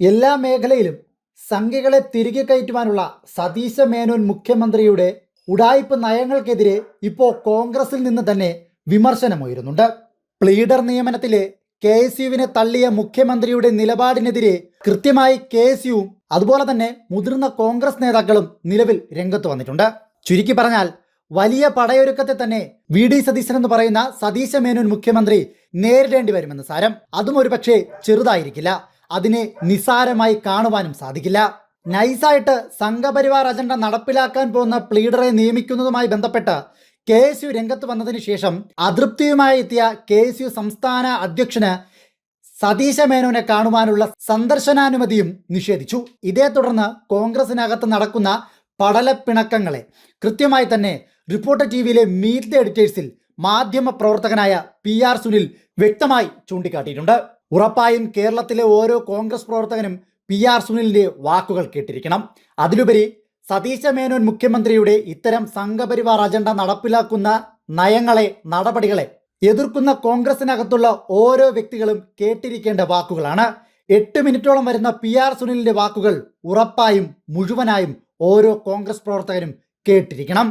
എല്ലാ മേഖലയിലും സംഖ്യകളെ തിരികെ കയറ്റുവാനുള്ള സതീശ മേനോൻ മുഖ്യമന്ത്രിയുടെ ഉഡായിപ്പ് നയങ്ങൾക്കെതിരെ ഇപ്പോൾ കോൺഗ്രസിൽ നിന്ന് തന്നെ വിമർശനമുയരുന്നുണ്ട്. പ്ലീഡർ നിയമനത്തിലെ KSUവിനെ തള്ളിയ മുഖ്യമന്ത്രിയുടെ നിലപാടിനെതിരെ കൃത്യമായി KSUവും അതുപോലെ തന്നെ മുതിർന്ന കോൺഗ്രസ് നേതാക്കളും നിലവിൽ രംഗത്ത് വന്നിട്ടുണ്ട്. ചുരുക്കി പറഞ്ഞാൽ വലിയ പടയൊരുക്കത്തെ തന്നെ VD സതീശൻ എന്ന് പറയുന്ന സതീശ മേനോൻ മുഖ്യമന്ത്രി നേരിടേണ്ടി വരുമെന്ന് സാരം. അതും ഒരുപക്ഷെ ചെറുതായിരിക്കില്ല, അതിനെ നിസാരമായി കാണുവാനും സാധിക്കില്ല. നൈസായിട്ട് സംഘപരിവാർ അജണ്ട നടപ്പിലാക്കാൻ പോകുന്ന പ്ലീഡറെ നിയമിക്കുന്നതുമായി ബന്ധപ്പെട്ട് KSU രംഗത്ത് വന്നതിന് ശേഷം അതൃപ്തിയുമായി എത്തിയ KSU സംസ്ഥാന അധ്യക്ഷന് സതീശ മേനോനെ കാണുവാനുള്ള സന്ദർശനാനുമതിയും നിഷേധിച്ചു. ഇതേ തുടർന്ന് കോൺഗ്രസിനകത്ത് നടക്കുന്ന പടലപ്പിണക്കങ്ങളെ കൃത്യമായി തന്നെ റിപ്പോർട്ടർ TVയിലെ മീറ്റ് ദ എഡിറ്റേഴ്സിൽ മാധ്യമ പ്രവർത്തകനായ PR സുനിൽ വ്യക്തമായി ചൂണ്ടിക്കാട്ടിയിട്ടുണ്ട്. ഉറപ്പായും കേരളത്തിലെ ഓരോ കോൺഗ്രസ് പ്രവർത്തകനും PR സുനിലിന്റെ വാക്കുകൾ കേട്ടിരിക്കണം. അതിലുപരി സതീശ മേനോൻ മുഖ്യമന്ത്രിയുടെ ഇത്തരം സംഘപരിവാർ അജണ്ട നടപ്പിലാക്കുന്ന നയങ്ങളെ, നടപടികളെ എതിർക്കുന്ന കോൺഗ്രസിനകത്തുള്ള ഓരോ വ്യക്തികളും കേട്ടിരിക്കേണ്ട വാക്കുകളാണ്. 8 മിനിറ്റോളം വരുന്ന PR സുനിലിന്റെ വാക്കുകൾ ഉറപ്പായും മുഴുവനായും ഓരോ കോൺഗ്രസ് പ്രവർത്തകരും കേട്ടിരിക്കണം.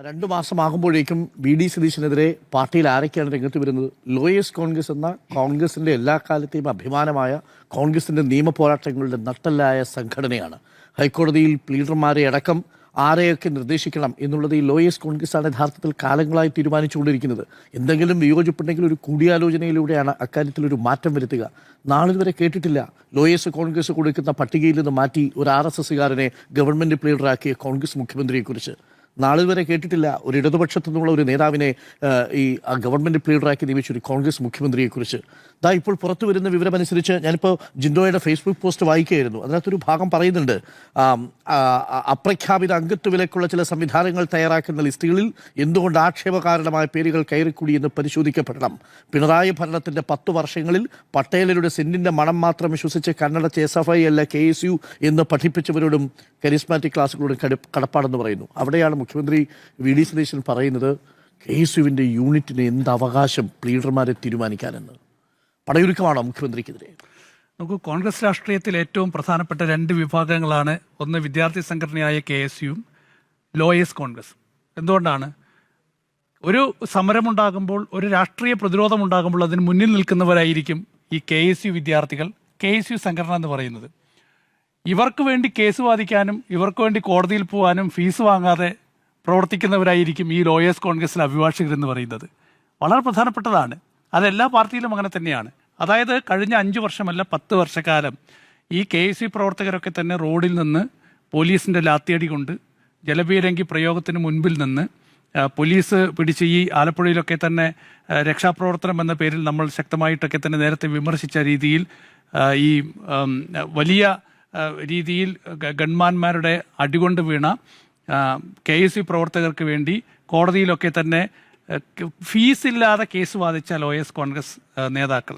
2 മാസമാകുമ്പോഴേക്കും VD സതീശനെതിരെ പാർട്ടിയിൽ ആരൊക്കെയാണ് രംഗത്ത് വരുന്നത്? ലോയേഴ്സ് കോൺഗ്രസ് എന്ന കോൺഗ്രസിന്റെ എല്ലാ കാലത്തെയും അഭിമാനമായ കോൺഗ്രസിന്റെ നിയമ പോരാട്ടങ്ങളുടെ നട്ടെല്ലായ സംഘടനയാണ്. ഹൈക്കോടതിയിൽ പ്ലീഡർമാരെ അടക്കം ആരെയൊക്കെ നിർദ്ദേശിക്കണം എന്നുള്ളത് ഈ ലോയേഴ്സ് കോൺഗ്രസ്സാണ് യഥാർത്ഥത്തിൽ കാലങ്ങളായി തീരുമാനിച്ചുകൊണ്ടിരിക്കുന്നത്. എന്തെങ്കിലും വിയോജിപ്പുണ്ടെങ്കിൽ ഒരു കൂടിയാലോചനയിലൂടെയാണ് അക്കാര്യത്തിലൊരു മാറ്റം വരുത്തുക. നാളിതുവരെ കേട്ടിട്ടില്ല ലോയേഴ്സ് കോൺഗ്രസ് കൊടുക്കുന്ന പട്ടികയിൽ നിന്ന് മാറ്റി ഒരു RSSകാരനെ ഗവൺമെൻറ് പ്ലീഡറാക്കിയ കോൺഗ്രസ് മുഖ്യമന്ത്രിയെക്കുറിച്ച്. നാളിതുവരെ കേട്ടിട്ടില്ല ഒരു ഇടതുപക്ഷത്തു നിന്നുള്ള ഒരു നേതാവിനെ ഈ ഗവൺമെൻറ് പ്ലീഡറാക്കി നിയമിച്ച ഒരു കോൺഗ്രസ് മുഖ്യമന്ത്രിയെക്കുറിച്ച്. ഇപ്പോൾ പുറത്തു വരുന്ന വിവരമനുസരിച്ച് ഞാനിപ്പോൾ ജിൻഡോയുടെ ഫേസ്ബുക്ക് പോസ്റ്റ് വായിക്കുകയായിരുന്നു. അതിനകത്തൊരു ഭാഗം പറയുന്നുണ്ട്, അപ്രഖ്യാപിത അംഗത്വ വിലക്കുള്ള ചില സംവിധാനങ്ങൾ തയ്യാറാക്കുന്ന ലിസ്റ്റുകളിൽ എന്തുകൊണ്ട് ആക്ഷേപകാരണമായ പേരുകൾ കയറിക്കൂടി എന്ന് പരിശോധിക്കപ്പെടണം. പിണറായി ഭരണത്തിൻ്റെ 10 വർഷങ്ങളിൽ പട്ടേലരുടെ സെന്റിൻ്റെ മണം മാത്രം വിശ്വസിച്ച് കണ്ണടച്ച SFI അല്ല KSU എന്ന് പഠിപ്പിച്ചവരോടും കരിസ്മാറ്റിക് ക്ലാസുകളോടും കടപ്പാടെന്ന് പറയുന്നു. അവിടെയാണ് മുഖ്യമന്ത്രി VD സതീശൻ പറയുന്നത് KSUവിൻ്റെ യൂണിറ്റിന് എന്ത് അവകാശം പ്ലീഡർമാരെ തീരുമാനിക്കാനെന്ന്. പടയൊരുക്കമാണോ മുഖ്യമന്ത്രിക്കെതിരെ? നമുക്ക് കോൺഗ്രസ് രാഷ്ട്രീയത്തിൽ ഏറ്റവും പ്രധാനപ്പെട്ട 2 വിഭാഗങ്ങളാണ്. ഒന്ന് വിദ്യാർത്ഥി സംഘടനയായ KSUവും ലോയേഴ്സ് കോൺഗ്രസ്. എന്തുകൊണ്ടാണ്? ഒരു സമരമുണ്ടാകുമ്പോൾ, ഒരു രാഷ്ട്രീയ പ്രതിരോധമുണ്ടാകുമ്പോൾ അതിന് മുന്നിൽ നിൽക്കുന്നവരായിരിക്കും ഈ KSU വിദ്യാർത്ഥികൾ, KSU സംഘടന എന്ന് പറയുന്നത്. ഇവർക്ക് വേണ്ടി കേസ് വാദിക്കാനും ഇവർക്ക് വേണ്ടി കോടതിയിൽ പോകാനും ഫീസ് വാങ്ങാതെ പ്രവർത്തിക്കുന്നവരായിരിക്കും ഈ ലോയേഴ്സ് കോൺഗ്രസിലെ അഭിഭാഷകർ എന്ന് പറയുന്നത്. വളരെ പ്രധാനപ്പെട്ടതാണ്. അതെല്ലാ പാർട്ടിയിലും അങ്ങനെ തന്നെയാണ്. അതായത് കഴിഞ്ഞ 5 വർഷമല്ല 10 വർഷക്കാലം ഈ KSU പ്രവർത്തകരൊക്കെ തന്നെ റോഡിൽ നിന്ന് പോലീസിൻ്റെ ലാത്തിയടി കൊണ്ട്, ജലപീരങ്കി പ്രയോഗത്തിന് മുൻപിൽ നിന്ന്, പോലീസ് പിടിച്ച് ഈ ആലപ്പുഴയിലൊക്കെ തന്നെ രക്ഷാപ്രവർത്തനം എന്ന പേരിൽ നമ്മൾ ശക്തമായിട്ടൊക്കെ തന്നെ നേരത്തെ വിമർശിച്ച രീതിയിൽ ഈ വലിയ രീതിയിൽ ഗൺമാന്മാരുടെ അടികൊണ്ട് വീണ KSU പ്രവർത്തകർക്ക് വേണ്ടി കോടതിയിലൊക്കെ തന്നെ ഫീസില്ലാതെ കേസ് വാദിച്ച ലോയേഴ്സ് കോൺഗ്രസ് നേതാക്കൾ.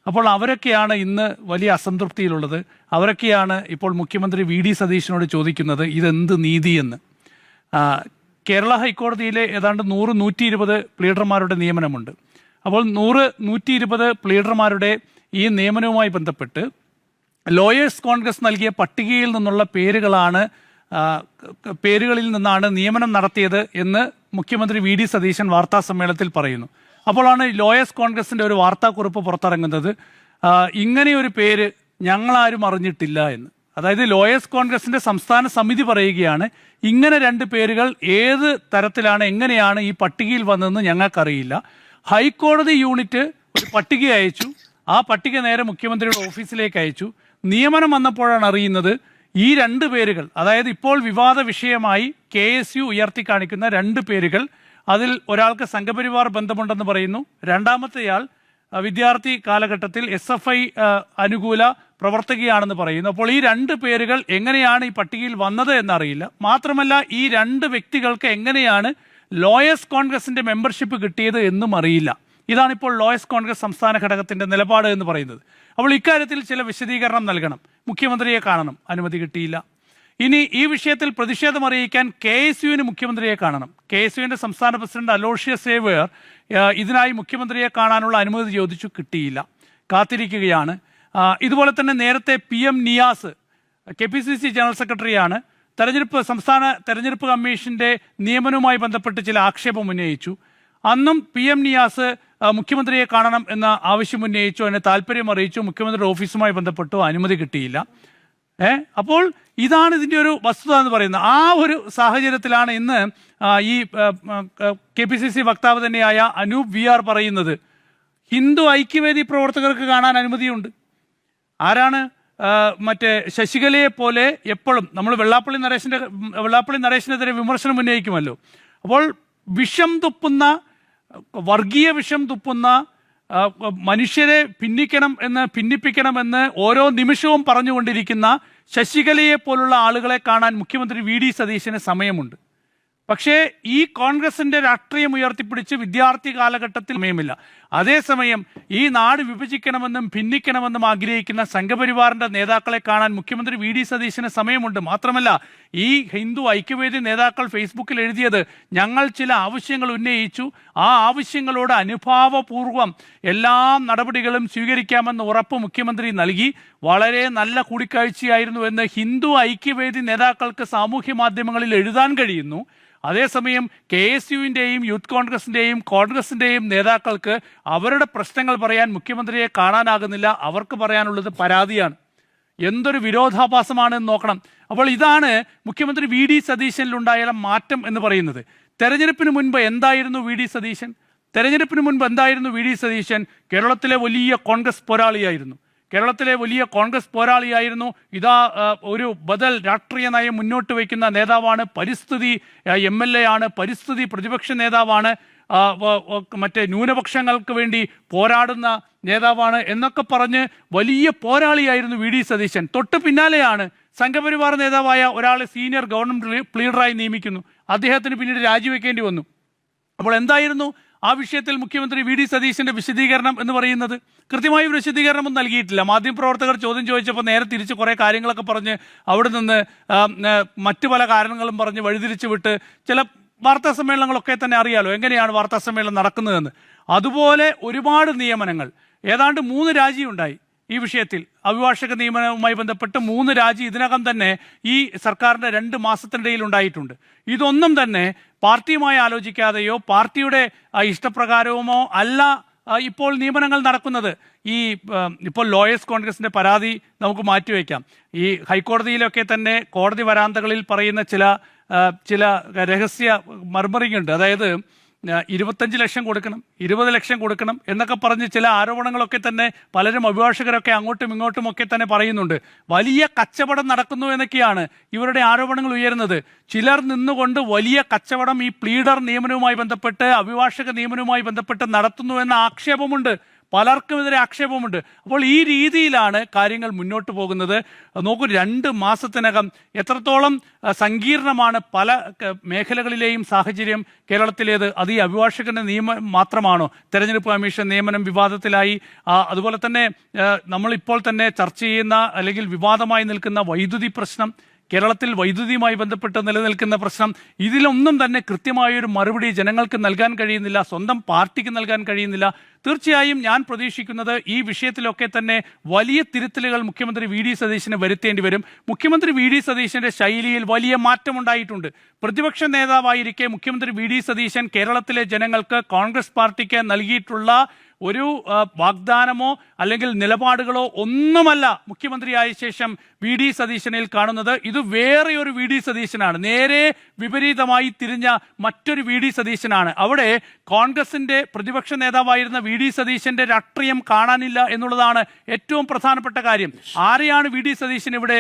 അപ്പോൾ അവരൊക്കെയാണ് ഇന്ന് വലിയ അസംതൃപ്തിയിലുള്ളത്. അവരൊക്കെയാണ് ഇപ്പോൾ മുഖ്യമന്ത്രി VD സതീശനോട് ചോദിക്കുന്നത് ഇതെന്ത് നീതിയെന്ന്. കേരള ഹൈക്കോടതിയിലെ ഏതാണ്ട് 100-120 പ്ലീഡർമാരുടെ നിയമനമുണ്ട്. അപ്പോൾ 100-120 പ്ലീഡർമാരുടെ ഈ നിയമനവുമായി ബന്ധപ്പെട്ട് ലോയേഴ്സ് കോൺഗ്രസ് നൽകിയ പട്ടികയിൽ നിന്നുള്ള പേരുകളിൽ നിന്നാണ് നിയമനം നടത്തിയത് എന്ന് മുഖ്യമന്ത്രി VD സതീശൻ വാർത്താ സമ്മേളനത്തിൽ പറയുന്നു. അപ്പോഴാണ് ലോയേഴ്സ് കോൺഗ്രസിൻ്റെ ഒരു വാർത്താക്കുറിപ്പ് പുറത്തിറങ്ങുന്നത്, ഇങ്ങനെയൊരു പേര് ഞങ്ങളാരും അറിഞ്ഞിട്ടില്ല എന്ന്. അതായത് ലോയേഴ്സ് കോൺഗ്രസിൻ്റെ സംസ്ഥാന സമിതി പറയുകയാണ്, ഇങ്ങനെ 2 പേരുകൾ ഏത് തരത്തിലാണ്, എങ്ങനെയാണ് ഈ പട്ടികയിൽ വന്നതെന്ന് ഞങ്ങൾക്കറിയില്ല. ഹൈക്കോടതി യൂണിറ്റ് ഒരു പട്ടിക അയച്ചു, ആ പട്ടിക നേരെ മുഖ്യമന്ത്രിയുടെ ഓഫീസിലേക്ക് അയച്ചു. നിയമനം വന്നപ്പോഴാണ് അറിയുന്നത് ഈ 2 പേരുകൾ, അതായത് ഇപ്പോൾ വിവാദ വിഷയമായി KSU ഉയർത്തി കാണിക്കുന്ന 2 പേരുകൾ, അതിൽ ഒരാൾക്ക് സംഘപരിവാർ ബന്ധമുണ്ടെന്ന് പറയുന്നു, രണ്ടാമത്തെയാൾ വിദ്യാർത്ഥി കാലഘട്ടത്തിൽ SFI അനുകൂല പ്രവർത്തകയാണെന്ന് പറയുന്നു. അപ്പോൾ ഈ 2 പേരുകൾ എങ്ങനെയാണ് ഈ പട്ടികയിൽ വന്നത് എന്നറിയില്ല. മാത്രമല്ല ഈ 2 വ്യക്തികൾക്ക് എങ്ങനെയാണ് ലോയേഴ്സ് കോൺഗ്രസിൻ്റെ മെമ്പർഷിപ്പ് കിട്ടിയത് എന്നും അറിയില്ല. ഇതാണിപ്പോൾ ലോയേഴ്സ് കോൺഗ്രസ് സംസ്ഥാന ഘടകത്തിൻ്റെ നിലപാട് എന്ന് പറയുന്നത്. അപ്പോൾ ഇക്കാര്യത്തിൽ ചില വിശദീകരണം നൽകണം. മുഖ്യമന്ത്രിയെ കാണണം, അനുമതി കിട്ടിയില്ല. ഇനി ഈ വിഷയത്തിൽ പ്രതിഷേധം അറിയിക്കാൻ KSUവിന് മുഖ്യമന്ത്രിയെ കാണണം. KSUവിൻ്റെ സംസ്ഥാന പ്രസിഡന്റ് അലോഷ്യസ് സേവ്യർ ഇതിനായി മുഖ്യമന്ത്രിയെ കാണാനുള്ള അനുമതി ചോദിച്ചു, കിട്ടിയില്ല. കാത്തിരിക്കുകയാണ്. ഇതുപോലെ തന്നെ നേരത്തെ PM നിയാസ് KPCC ജനറൽ സെക്രട്ടറിയാണ്, സംസ്ഥാന തെരഞ്ഞെടുപ്പ് കമ്മീഷന്റെ നിയമനവുമായി ബന്ധപ്പെട്ട് ചില ആക്ഷേപം ഉന്നയിച്ചു. അന്നും PM നിയാസ് മുഖ്യമന്ത്രിയെ കാണണം എന്ന ആവശ്യം ഉന്നയിച്ചു, അതിന് താല്പര്യം അറിയിച്ചു. മുഖ്യമന്ത്രിയുടെ ഓഫീസുമായി ബന്ധപ്പെട്ടു, അനുമതി കിട്ടിയില്ല. അപ്പോൾ ഇതാണ് ഇതിൻ്റെ ഒരു വസ്തുത എന്ന് പറയുന്നത്. ആ ഒരു സാഹചര്യത്തിലാണ് ഇന്ന് ഈ KPCC വക്താവ് തന്നെയായ അനൂപ് VR പറയുന്നത് ഹിന്ദു ഐക്യവേദി പ്രവർത്തകർക്ക് കാണാൻ അനുമതിയുണ്ട്. ആരാണ്? മറ്റേ ശശികലയെ പോലെ എപ്പോഴും നമ്മൾ വെള്ളാപ്പള്ളി നരേശനെതിരെ വിമർശനം ഉന്നയിക്കുമല്ലോ. അപ്പോൾ വിഷം തുപ്പുന്ന, വർഗീയ വിഷം തുപ്പുന്ന, മനുഷ്യരെ ഭിന്നിപ്പിക്കണമെന്ന് ഓരോ നിമിഷവും പറഞ്ഞുകൊണ്ടിരിക്കുന്ന ശശികലയെ പോലുള്ള ആളുകളെ കാണാൻ മുഖ്യമന്ത്രി VD സതീശന് സമയമുണ്ട്. പക്ഷേ ഈ കോൺഗ്രസിന്റെ രാഷ്ട്രീയം ഉയർത്തിപ്പിടിച്ച് വിദ്യാർത്ഥി കാലഘട്ടത്തിൽ സമയമില്ല. അതേസമയം ഈ നാട് വിഭജിക്കണമെന്നും ഭിന്നിക്കണമെന്നും ആഗ്രഹിക്കുന്ന സംഘപരിവാറിന്റെ നേതാക്കളെ കാണാൻ മുഖ്യമന്ത്രി VD സതീശന് സമയമുണ്ട്. മാത്രമല്ല, ഈ ഹിന്ദു ഐക്യവേദി നേതാക്കൾ ഫേസ്ബുക്കിൽ എഴുതിയത് ഞങ്ങൾ ചില ആവശ്യങ്ങൾ ഉന്നയിച്ചു, ആ ആവശ്യങ്ങളോട് അനുഭാവപൂർവം എല്ലാ നടപടികളും സ്വീകരിക്കാമെന്ന് ഉറപ്പ് മുഖ്യമന്ത്രി നൽകി, വളരെ നല്ല കൂടിക്കാഴ്ചയായിരുന്നു എന്ന് ഹിന്ദു ഐക്യവേദി നേതാക്കൾക്ക് സാമൂഹ്യ മാധ്യമങ്ങളിൽ എഴുതാൻ കഴിയുന്നു. അതേസമയം KSUവിൻ്റെയും യൂത്ത് കോൺഗ്രസിൻ്റെയും നേതാക്കൾക്ക് അവരുടെ പ്രശ്നങ്ങൾ പറയാൻ മുഖ്യമന്ത്രിയെ കാണാനാകുന്നില്ല. അവർക്ക് പറയാനുള്ളത് പരാതിയാണ്. എന്തൊരു വിരോധാഭാസമാണെന്ന് നോക്കണം. അപ്പോൾ ഇതാണ് മുഖ്യമന്ത്രി VD സതീശനിലുണ്ടായ മാറ്റം എന്ന് പറയുന്നത്. തെരഞ്ഞെടുപ്പിന് മുൻപ് എന്തായിരുന്നു VD സതീശൻ? കേരളത്തിലെ വലിയ കോൺഗ്രസ് പോരാളിയായിരുന്നു. ഇതാ ഒരു ബദൽ രാഷ്ട്രീയ നയം മുന്നോട്ട് വയ്ക്കുന്ന നേതാവാണ്, പരിസ്ഥിതി MLA ആണ്, പരിസ്ഥിതി പ്രതിപക്ഷ നേതാവാണ്, മറ്റേ ന്യൂനപക്ഷങ്ങൾക്ക് വേണ്ടി പോരാടുന്ന നേതാവാണ് എന്നൊക്കെ പറഞ്ഞ് വലിയ പോരാളിയായിരുന്നു VD സതീശൻ. തൊട്ട് പിന്നാലെയാണ് സംഘപരിവാർ നേതാവായ ഒരാളെ സീനിയർ ഗവൺമെന്റ് ലീഡറായി നിയമിക്കുന്നു. അദ്ദേഹത്തിന് പിന്നീട് രാജിവെക്കേണ്ടി വന്നു. അപ്പോൾ എന്തായിരുന്നു ആ വിഷയത്തിൽ മുഖ്യമന്ത്രി VD സതീശന്റെ വിശദീകരണം എന്ന് പറയുന്നത്? കൃത്യമായ ഒരു വിശദീകരണമൊന്നും നൽകിയിട്ടില്ല. മാധ്യമപ്രവർത്തകർ ചോദ്യം ചോദിച്ചപ്പോൾ നേരെ തിരിച്ച് കുറേ കാര്യങ്ങളൊക്കെ പറഞ്ഞ് അവിടെ നിന്ന് മറ്റു പല കാരണങ്ങളും പറഞ്ഞ് വഴിതിരിച്ചു വിട്ട് ചില വാർത്താ സമ്മേളനങ്ങളൊക്കെ തന്നെ അറിയാലോ എങ്ങനെയാണ് വാർത്താ സമ്മേളനം നടക്കുന്നതെന്ന്. അതുപോലെ ഒരുപാട് നിയമനങ്ങൾ, ഏതാണ്ട് 3 രാജിയുണ്ടായി ഈ വിഷയത്തിൽ. അഭിഭാഷക നിയമനവുമായി ബന്ധപ്പെട്ട് 3 രാജി ഇതിനകം തന്നെ ഈ സർക്കാരിൻ്റെ 2 മാസത്തിനിടയിൽ ഉണ്ടായിട്ടുണ്ട്. ഇതൊന്നും തന്നെ പാർട്ടിയുമായി ആലോചിക്കാതെയോ പാർട്ടിയുടെ ഇഷ്ടപ്രകാരവുമോ അല്ല ഇപ്പോൾ നിയമനങ്ങൾ നടക്കുന്നത്. ഇപ്പോൾ ലോയേഴ്സ് കോൺഗ്രസിൻ്റെ പരാതി നമുക്ക് മാറ്റിവെക്കാം. ഈ ഹൈക്കോടതിയിലൊക്കെ തന്നെ കോടതി വരാന്തകളിൽ പറയുന്ന ചില രഹസ്യ മർമറിംഗ് ഉണ്ട്. അതായത് 25 ലക്ഷം കൊടുക്കണം, 20 ലക്ഷം കൊടുക്കണം എന്നൊക്കെ പറഞ്ഞ് ചില ആരോപണങ്ങളൊക്കെ തന്നെ പലരും അഭിഭാഷകരൊക്കെ അങ്ങോട്ടും ഇങ്ങോട്ടും ഒക്കെ തന്നെ പറയുന്നുണ്ട്. വലിയ കച്ചവടം നടക്കുന്നു എന്നൊക്കെയാണ് ഇവരുടെ ആരോപണങ്ങൾ ഉയരുന്നത്. ചിലർ നിന്നുകൊണ്ട് വലിയ കച്ചവടം ഈ പ്ലീഡർ നിയമനവുമായി ബന്ധപ്പെട്ട്, അഭിഭാഷക നിയമനവുമായി ബന്ധപ്പെട്ട് നടത്തുന്നു എന്ന ആക്ഷേപമുണ്ട്. പലർക്കുമെതിരെ ആക്ഷേപമുണ്ട്. അപ്പോൾ ഈ രീതിയിലാണ് കാര്യങ്ങൾ മുന്നോട്ട് പോകുന്നത്. നോക്കൂ, 2 മാസത്തിനകം എത്രത്തോളം സങ്കീർണമാണ് പല മേഖലകളിലെയും സാഹചര്യം കേരളത്തിലേത്. അത് ഈ അഭിഭാഷകന്റെ നിയമനം മാത്രമാണോ? തെരഞ്ഞെടുപ്പ് കമ്മീഷൻ നിയമനം വിവാദത്തിലായി. അതുപോലെ തന്നെ നമ്മളിപ്പോൾ തന്നെ ചർച്ച ചെയ്യുന്ന അല്ലെങ്കിൽ വിവാദമായി നിൽക്കുന്ന വൈദ്യുതി പ്രശ്നം, കേരളത്തിൽ വൈദ്യുതിയുമായി ബന്ധപ്പെട്ട് നിലനിൽക്കുന്ന പ്രശ്നം, ഇതിലൊന്നും തന്നെ കൃത്യമായൊരു മറുപടി ജനങ്ങൾക്ക് നൽകാൻ കഴിയുന്നില്ല, സ്വന്തം പാർട്ടിക്ക് നൽകാൻ കഴിയുന്നില്ല. തീർച്ചയായും ഞാൻ പ്രതീക്ഷിക്കുന്നത് ഈ വിഷയത്തിലൊക്കെ തന്നെ വലിയ തിരുത്തലുകൾ മുഖ്യമന്ത്രി VD സതീശന് വരുത്തേണ്ടി വരും. മുഖ്യമന്ത്രി VD സതീശന്റെ ശൈലിയിൽ വലിയ മാറ്റമുണ്ടായിട്ടുണ്ട്. പ്രതിപക്ഷ നേതാവായിരിക്കെ മുഖ്യമന്ത്രി VD സതീശൻ കേരളത്തിലെ ജനങ്ങൾക്ക്, കോൺഗ്രസ് പാർട്ടിക്ക് നൽകിയിട്ടുള്ള ഒരു വാഗ്ദാനമോ അല്ലെങ്കിൽ നിലപാടുകളോ ഒന്നുമല്ല മുഖ്യമന്ത്രിയായ ശേഷം VD സതീശനിൽ കാണുന്നത്. ഇത് വേറെ ഒരു VD സതീശനാണ്, നേരെ വിപരീതമായി തിരിഞ്ഞ മറ്റൊരു VD സതീശനാണ്. അവിടെ കോൺഗ്രസിന്റെ പ്രതിപക്ഷ നേതാവായിരുന്ന VD സതീശന്റെ രാഷ്ട്രീയം കാണാനില്ല എന്നുള്ളതാണ് ഏറ്റവും പ്രധാനപ്പെട്ട കാര്യം. ആരെയാണ് VD സതീശൻ ഇവിടെ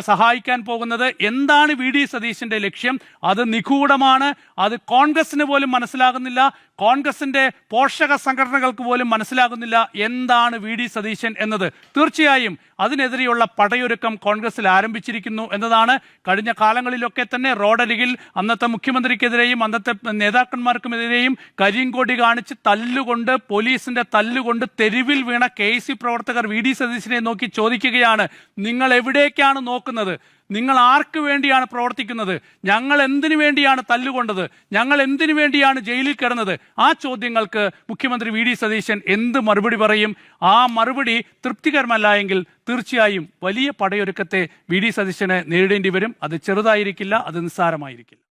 സഹായിക്കാൻ പോകുന്നത്? എന്താണ് VD സതീശന്റെ ലക്ഷ്യം? അത് നിഗൂഢമാണ്. അത് കോൺഗ്രസിന് പോലും മനസ്സിലാകുന്നില്ല, കോൺഗ്രസിന്റെ പോഷക സംഘടനകൾക്ക് പോലും മനസ്സിലാകുന്നില്ല എന്താണ് VD സതീശൻ എന്നത്. തീർച്ചയായും അതിനെതിരെയുള്ള പടയൊരുക്കം കോൺഗ്രസിൽ ആരംഭിച്ചിരിക്കുന്നു എന്നതാണ്. കഴിഞ്ഞ കാലങ്ങളിലൊക്കെ തന്നെ റോഡരികിൽ അന്നത്തെ മുഖ്യമന്ത്രിക്കെതിരെയും അന്നത്തെ നേതാക്കന്മാർക്കുമെതിരെയും കരിങ്കൊടി കാണിച്ച് തല്ലുകൊണ്ട്, പോലീസിന്റെ തല്ലുകൊണ്ട് തെരുവിൽ വീണ KC പ്രവർത്തകർ VD സതീശനെ നോക്കി ചോദിക്കുകയാണ്, നിങ്ങൾ എവിടേക്കാണ് നോക്കുന്നത്? നിങ്ങൾ ആർക്ക് വേണ്ടിയാണ് പ്രവർത്തിക്കുന്നത്? ഞങ്ങൾ എന്തിനു വേണ്ടിയാണ് തല്ലുകൊണ്ടത്? ഞങ്ങൾ എന്തിനു വേണ്ടിയാണ് ജയിലിൽ കിടന്നത്? ആ ചോദ്യങ്ങൾക്ക് മുഖ്യമന്ത്രി VD സതീശൻ എന്ത് മറുപടി പറയും? ആ മറുപടി തൃപ്തികരമല്ല എങ്കിൽ തീർച്ചയായും വലിയ പടയൊരുക്കത്തെ VD സതീശന് നേരിടേണ്ടി വരും. അത് ചെറുതായിരിക്കില്ല, അത് നിസ്സാരമായിരിക്കില്ല.